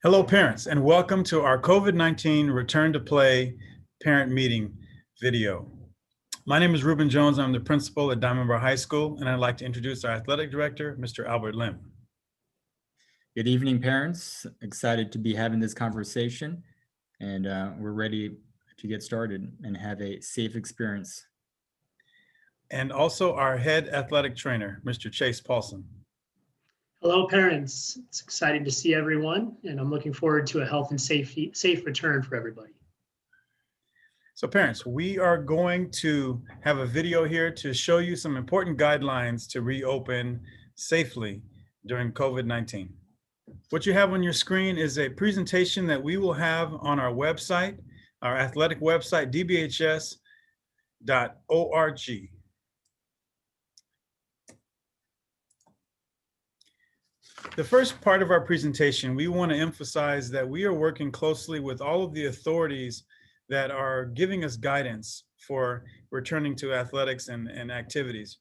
Hello, parents, and welcome to our COVID-19 Return to Play parent meeting video. My name is Ruben Jones. I'm the principal at Diamond Bar High School, and I'd like to introduce our athletic director, Mr. Albert Lim. Good evening, parents. Excited to be having this conversation, and we're ready to get started and have a safe experience. And also our head athletic trainer, Mr. Chase Paulson. Hello, parents. It's exciting to see everyone, and I'm looking forward to a health and safe return for everybody. So parents, we are going to have a video here to show you some important guidelines to reopen safely during COVID-19. What you have on your screen is a presentation that we will have on our website, our athletic website, dbhs.org. The first part of our presentation, we want to emphasize that we are working closely with all of the authorities that are giving us guidance for returning to athletics and activities.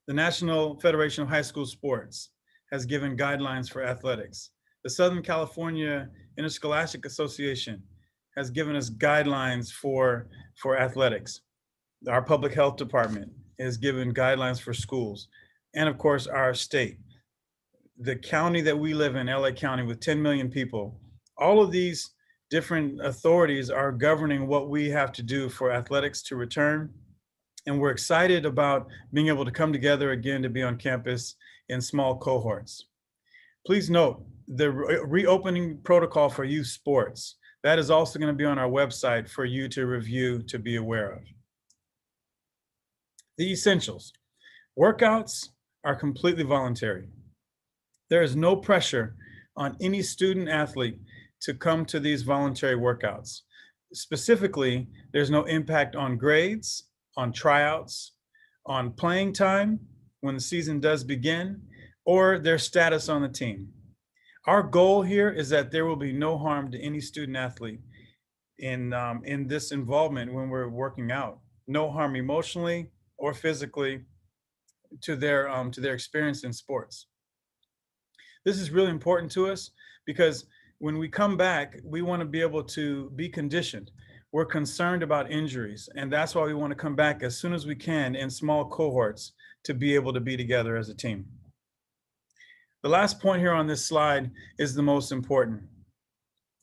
The National Federation of High School Sports has given guidelines for athletics. The Southern California Interscholastic Association has given us guidelines for athletics. Our public health department has given guidelines for schools. And of course, our state. The county that we live in, LA County, with 10 million people, all of these different authorities are governing what we have to do for athletics to return. And we're excited about being able to come together again to be on campus in small cohorts. Please note the reopening protocol for youth sports. That is also going to be on our website for you to review, to be aware of. The essentials. Workouts are completely voluntary. There is no pressure on any student athlete to come to these voluntary workouts. Specifically, there's no impact on grades, on tryouts, on playing time when the season does begin, or their status on the team. Our goal here is that there will be no harm to any student athlete in this involvement when we're working out. No harm emotionally or physically to their experience in sports. This is really important to us because when we come back, we want to be able to be conditioned. We're concerned about injuries, and that's why we want to come back as soon as we can in small cohorts to be able to be together as a team. The last point here on this slide is the most important.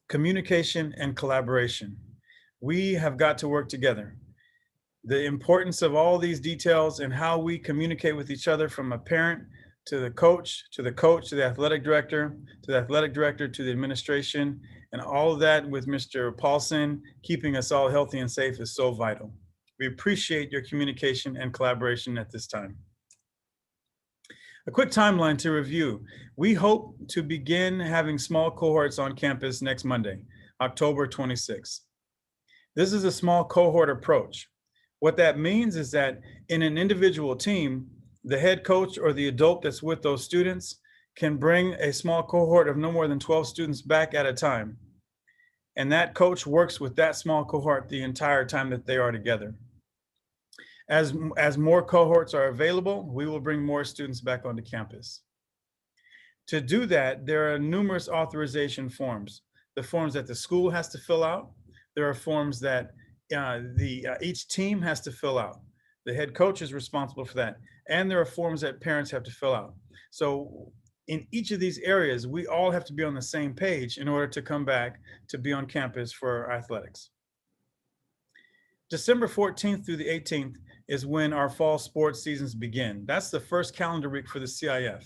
Communication and collaboration. We have got to work together. The importance of all these details and how we communicate with each other, from a parent to the coach, to the athletic director, to the administration, and all of that with Mr. Paulson, keeping us all healthy and safe, is so vital. We appreciate your communication and collaboration at this time. A quick timeline to review. We hope to begin having small cohorts on campus next Monday, October 26th. This is a small cohort approach. What that means is that in an individual team, the head coach or the adult that's with those students can bring a small cohort of no more than 12 students back at a time. And that coach works with that small cohort the entire time that they are together. As more cohorts are available, we will bring more students back onto campus. To do that, there are numerous authorization forms. The forms that the school has to fill out. There are forms that each team has to fill out. The head coach is responsible for that. And there are forms that parents have to fill out. So in each of these areas, we all have to be on the same page in order to come back to be on campus for athletics. December 14th through the 18th is when our fall sports seasons begin. That's the first calendar week for the CIF.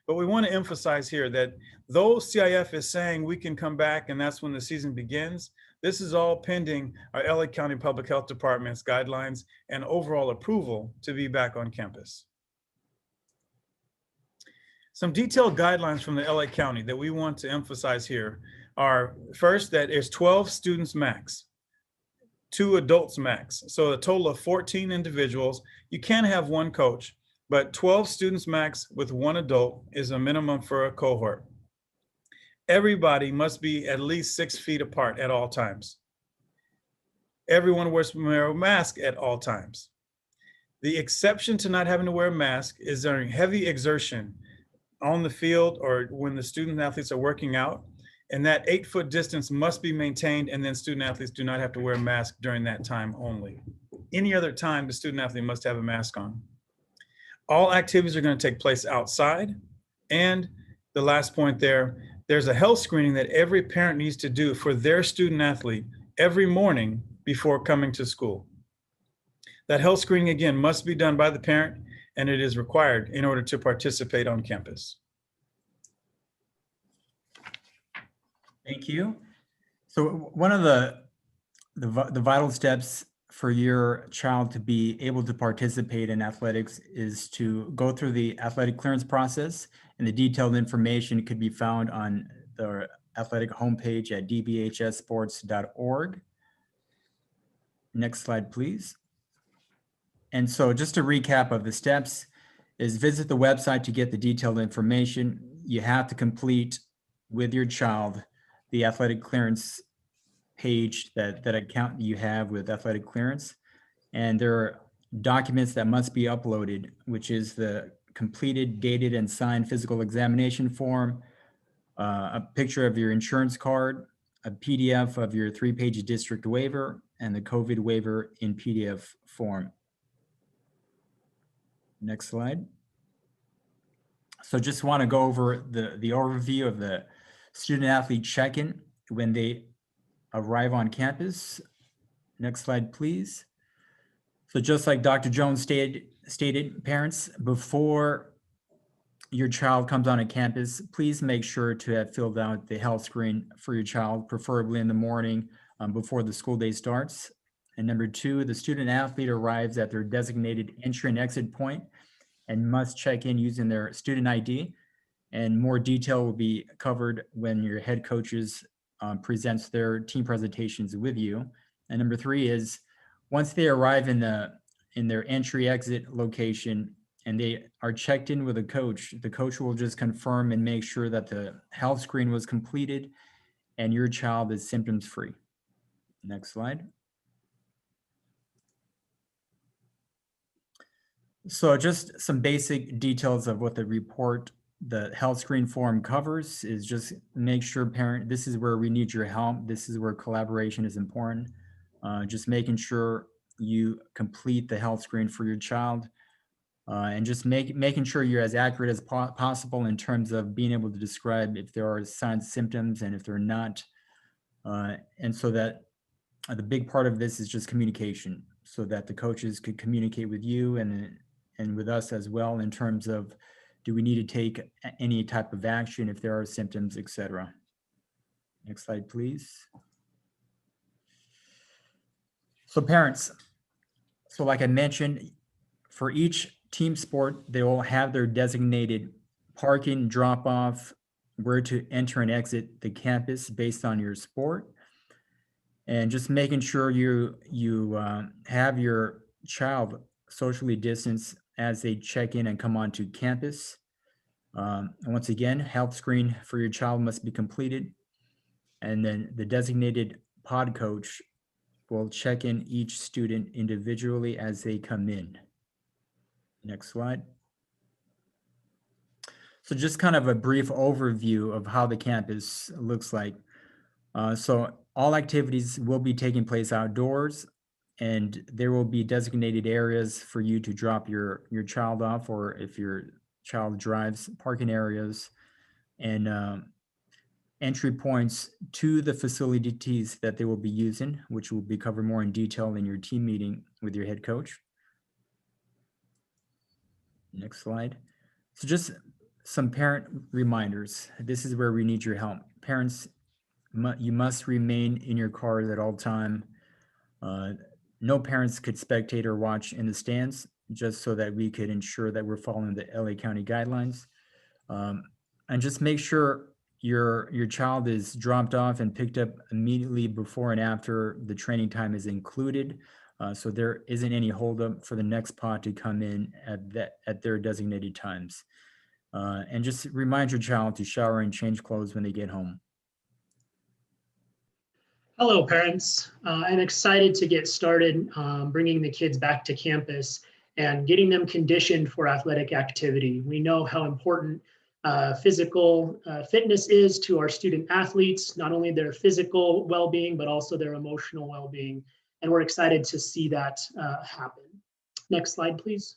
But we want to emphasize here that though CIF is saying we can come back and that's when the season begins, this is all pending our LA County Public Health Department's guidelines and overall approval to be back on campus. Some detailed guidelines from the LA County that we want to emphasize here are, first, that there's 12 students max, 2 adults max. So a total of 14 individuals. You can have 1 coach, but 12 students max with 1 adult is a minimum for a cohort. Everybody must be at least 6 feet apart at all times. Everyone wears a mask at all times. The exception to not having to wear a mask is during heavy exertion on the field or when the student athletes are working out. And that 8-foot distance must be maintained, and then student athletes do not have to wear a mask during that time only. Any other time, the student athlete must have a mask on. All activities are going to take place outside. And the last point there's a health screening that every parent needs to do for their student athlete every morning before coming to school. That health screening, again, must be done by the parent, and it is required in order to participate on campus. Thank you. So one of the vital steps for your child to be able to participate in athletics is to go through the athletic clearance process, and the detailed information could be found on the athletic homepage at dbhssports.org. Next slide, please. And so just a recap of the steps is visit the website to get the detailed information. You have to complete with your child the athletic clearance page, that account you have with athletic clearance. And there are documents that must be uploaded, which is the completed, dated, and signed physical examination form, a picture of your insurance card, a PDF of your 3-page district waiver, and the COVID waiver in PDF form. Next slide. So just want to go over the overview of the student athlete check-in when they arrive on campus. Next slide, please. So just like Dr. Jones stated, parents, before your child comes on a campus, please make sure to have filled out the health screen for your child, preferably in the morning before the school day starts. And number 2, the student athlete arrives at their designated entry and exit point and must check in using their student ID. And more detail will be covered when your head coaches presents their team presentations with you. And number 3 is once they arrive in their entry exit location and they are checked in with a coach, the coach will just confirm and make sure that the health screen was completed and your child is symptoms free. Next slide. So just some basic details of what the health screen form covers is just make sure parent, this is where we need your help. This is where collaboration is important. Just making sure you complete the health screen for your child and just making sure you're as accurate as possible in terms of being able to describe if there are signs, symptoms, and if they're not. And so that the big part of this is just communication so that the coaches could communicate with you and with us as well in terms of do we need to take any type of action if there are symptoms, etc. Next slide, please. So parents, so like I mentioned, for each team sport, they will have their designated parking, drop off, where to enter and exit the campus based on your sport. And just making sure you have your child socially distanced as they check in and come onto campus. And once again, health screen for your child must be completed. And then the designated pod coach will check in each student individually as they come in. Next slide. So just kind of a brief overview of how the campus looks like. So all activities will be taking place outdoors, and there will be designated areas for you to drop your child off, or if your child drives, parking areas and entry points to the facilities that they will be using, which will be covered more in detail in your team meeting with your head coach. Next slide. So just some parent reminders. This is where we need your help. Parents, you must remain in your cars at all time. No parents could spectate or watch in the stands, just so that we could ensure that we're following the LA County guidelines. And just make sure your child is dropped off and picked up immediately before and after the training time is included. So there isn't any holdup for the next pod to come in at their designated times. And just remind your child to shower and change clothes when they get home. Hello, parents. I'm excited to get started bringing the kids back to campus and getting them conditioned for athletic activity. We know how important physical fitness is to our student athletes, not only their physical well-being, but also their emotional well-being. And we're excited to see that happen. Next slide, please.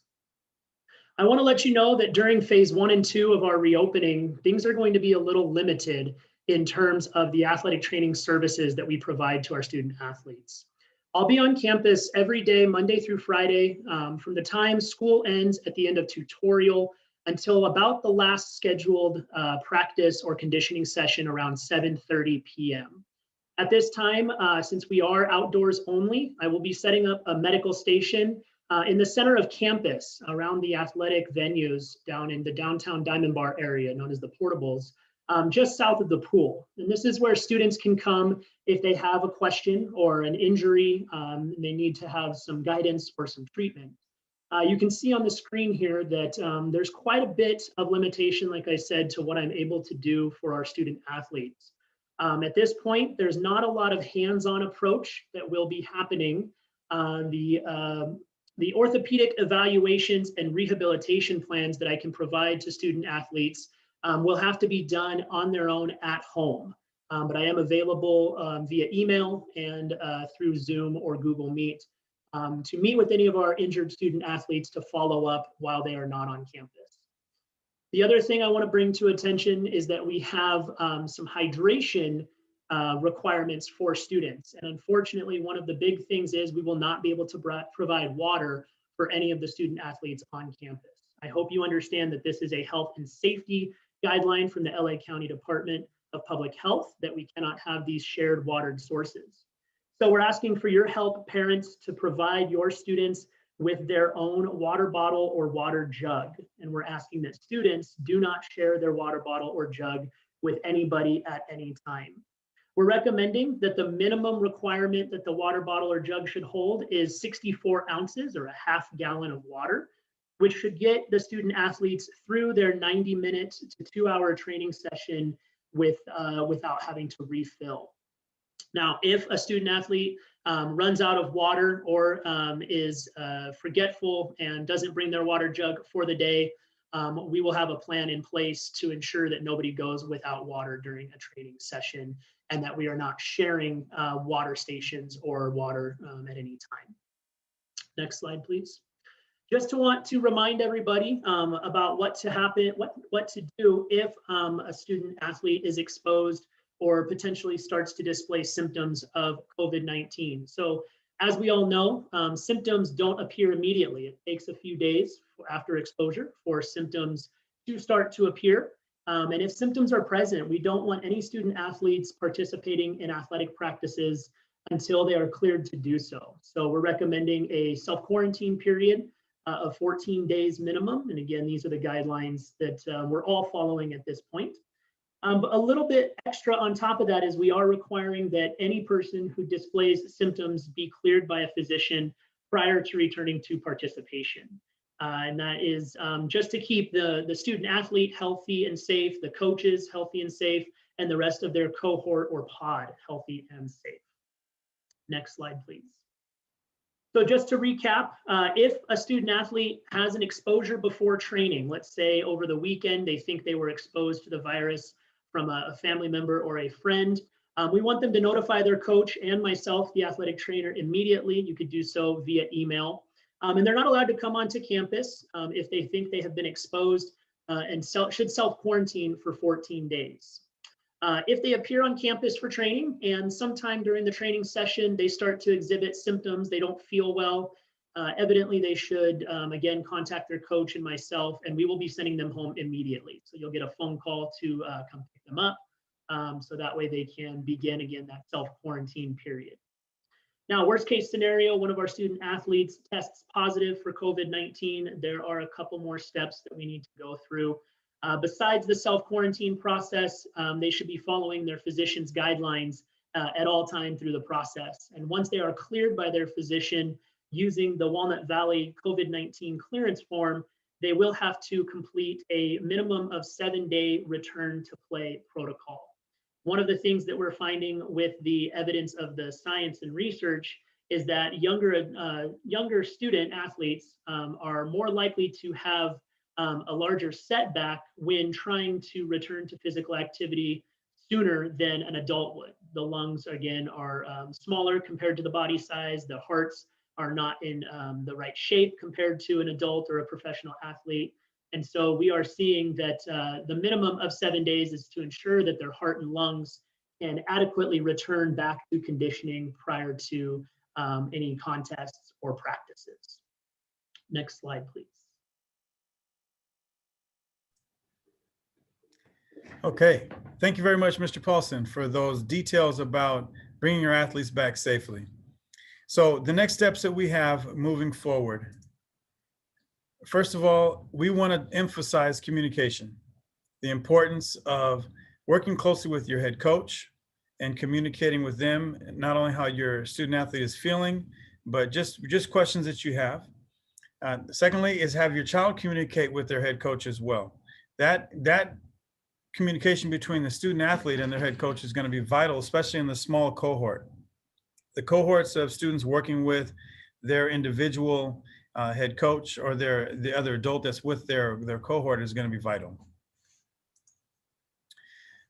I want to let you know that during phase 1 and 2 of our reopening, things are going to be a little limited in terms of the athletic training services that we provide to our student athletes. I'll be on campus every day, Monday through Friday, from the time school ends at the end of tutorial until about the last scheduled practice or conditioning session around 7:30 p.m. At this time, since we are outdoors only, I will be setting up a medical station in the center of campus around the athletic venues down in the downtown Diamond Bar area known as the Portables, just south of the pool. And this is where students can come if they have a question or an injury, and they need to have some guidance or some treatment. You can see on the screen here that there's quite a bit of limitation, like I said, to what I'm able to do for our student athletes. At this point, there's not a lot of hands-on approach that will be happening. The orthopedic evaluations and rehabilitation plans that I can provide to student athletes will have to be done on their own at home. But I am available via email and through Zoom or Google Meet to meet with any of our injured student athletes to follow up while they are not on campus. The other thing I want to bring to attention is that we have some hydration requirements for students. And unfortunately, one of the big things is we will not be able to provide water for any of the student athletes on campus. I hope you understand that this is a health and safety guideline from the LA County Department of Public Health that we cannot have these shared watered sources. So we're asking for your help, parents, to provide your students with their own water bottle or water jug. And we're asking that students do not share their water bottle or jug with anybody at any time. We're recommending that the minimum requirement that the water bottle or jug should hold is 64 ounces or a half gallon of water, which should get the student athletes through their 90-minute to 2-hour training session without having to refill. Now, if a student athlete runs out of water or is forgetful and doesn't bring their water jug for the day, we will have a plan in place to ensure that nobody goes without water during a training session and that we are not sharing water stations or water at any time. Next slide, please. Just want to remind everybody about what to do if a student athlete is exposed or potentially starts to display symptoms of COVID-19. So as we all know, symptoms don't appear immediately. It takes a few days after exposure for symptoms to start to appear. And if symptoms are present, we don't want any student athletes participating in athletic practices until they are cleared to do so. So we're recommending a self-quarantine period of 14 days minimum. And again, these are the guidelines that we're all following at this point. But a little bit extra on top of that is we are requiring that any person who displays symptoms be cleared by a physician prior to returning to participation. And that is just to keep the student athlete healthy and safe, the coaches healthy and safe, and the rest of their cohort or pod healthy and safe. Next slide, please. So just to recap, if a student athlete has an exposure before training, let's say over the weekend, they think they were exposed to the virus from a family member or a friend, we want them to notify their coach and myself, the athletic trainer, immediately. You could do so via email. And they're not allowed to come onto campus if they think they have been exposed and should self-quarantine for 14 days. If they appear on campus for training and sometime during the training session, they start to exhibit symptoms, they don't feel well, evidently they should, again, contact their coach and myself, and we will be sending them home immediately. So you'll get a phone call to come pick them up, so that way they can begin, again, that self-quarantine period. Now, worst case scenario, one of our student athletes tests positive for COVID-19. There are a couple more steps that we need to go through. Besides the self-quarantine process, they should be following their physician's guidelines at all time through the process. And once they are cleared by their physician using the Walnut Valley COVID-19 clearance form, they will have to complete a minimum of 7-day return to play protocol. One of the things that we're finding with the evidence of the science and research is that younger student athletes are more likely to have a larger setback when trying to return to physical activity sooner than an adult would. The lungs, again, are smaller compared to the body size. The hearts are not in the right shape compared to an adult or a professional athlete. And so we are seeing that the minimum of 7 days is to ensure that their heart and lungs can adequately return back to conditioning prior to any contests or practices. Next slide, please. Okay, thank you very much, Mr. Paulson, for those details about bringing your athletes back safely. So the next steps that we have moving forward. First of all, we want to emphasize communication, the importance of working closely with your head coach and communicating with them, not only how your student athlete is feeling, but just questions that you have. Secondly, is have your child communicate with their head coach as well. That communication between the student athlete and their head coach is going to be vital, especially in the small cohort. The cohorts of students working with their individual head coach or the other adult that's with their cohort is going to be vital.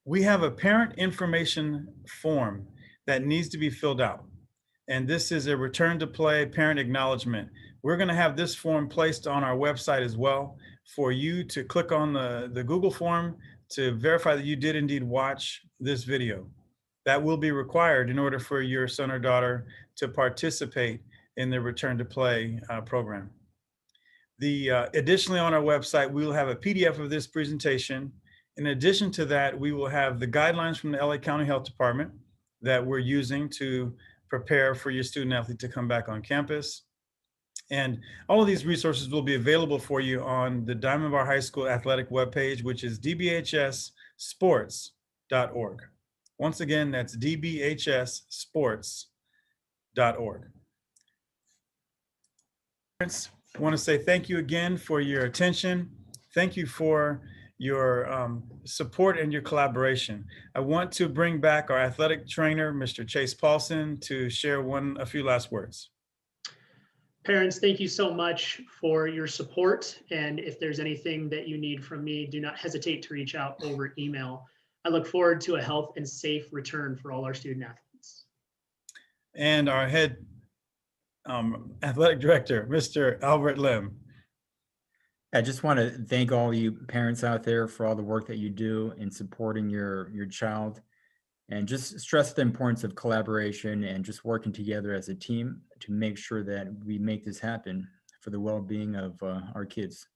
We have a parent information form that needs to be filled out. And this is a return to play parent acknowledgement. We're going to have this form placed on our website as well for you to click on the Google form to verify that you did indeed watch this video. That will be required in order for your son or daughter to participate in the return to play program. Additionally, on our website, we will have a PDF of this presentation. In addition to that, we will have the guidelines from the LA County Health Department that we're using to prepare for your student athlete to come back on campus. And all of these resources will be available for you on the Diamond Bar High School athletic webpage, which is dbhssports.org. Once again, that's dbhssports.org. Parents, I want to say thank you again for your attention. Thank you for your support and your collaboration. I want to bring back our athletic trainer, Mr. Chase Paulson, to share a few last words. Parents, thank you so much for your support. And if there's anything that you need from me, do not hesitate to reach out over email. I look forward to a health and safe return for all our student athletes. And our head athletic director, Mr. Albert Lim. I just want to thank all you parents out there for all the work that you do in supporting your child, and just stress the importance of collaboration and just working together as a team to make sure that we make this happen for the well-being of our kids.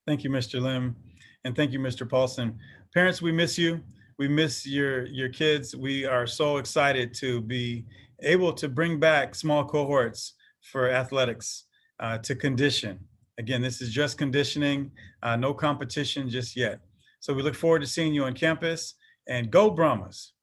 Thank you, Mr. Lim, and thank you, Mr. Paulson. Parents, we miss you. We miss your kids. We are so excited to be able to bring back small cohorts for athletics to condition. Again, this is just conditioning, no competition just yet. So we look forward to seeing you on campus, and go Brahmas.